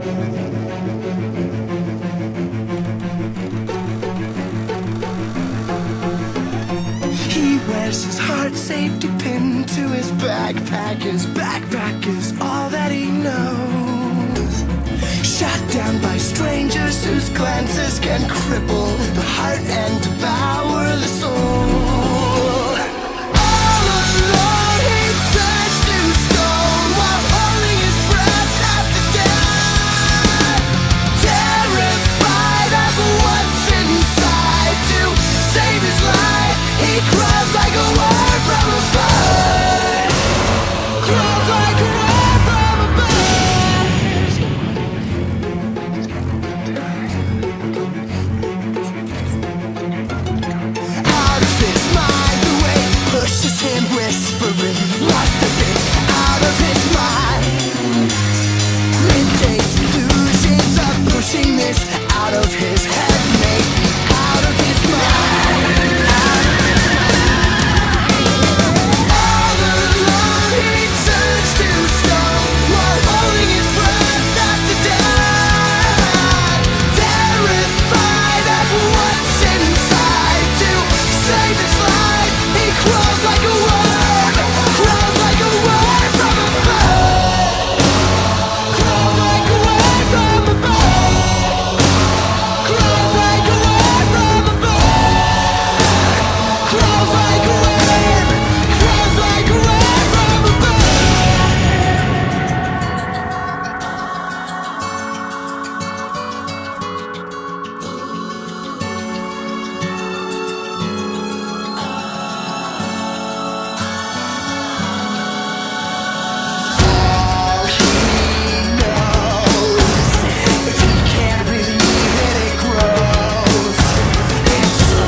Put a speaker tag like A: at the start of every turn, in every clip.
A: He wears his heart safety pin to his backpack. His backpack is all that he knows. Shot down by strangers whose glances can cripple the heart and devour the soul. All alone he turns to stone while holding his breath after death. Terrified of what's inside, to save his life he crawls like a worm from a bird. Crawls like a worm from a bird. Out of his mind, the weight pushes him, whispering, must have been out of his mind. Midday delusions are pushing this out of his head, maybe out of his mind. Out of his mind. All alone he turns to stone while holding his breath after death. Terrified of what's inside, to save his life he crawls like a worm. Crawls like a worm from a bird. Crawls like a worm from a bird. Crawls like a worm from a bird. Crawls like a worm. Crawls like a worm from a bird. All he knows, if he can't believe it, it grows. And so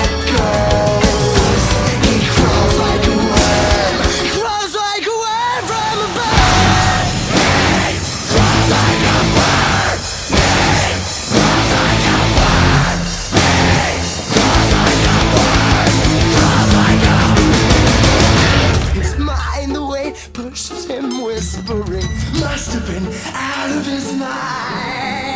A: it goes. He crawls like a worm. Crawls like a worm from a bird. Crawls like a worm. Crawls like a worm. Crawls like a worm. Crawls like a worm. His mind, the weight pushes him, whispering, must have been out of his mind.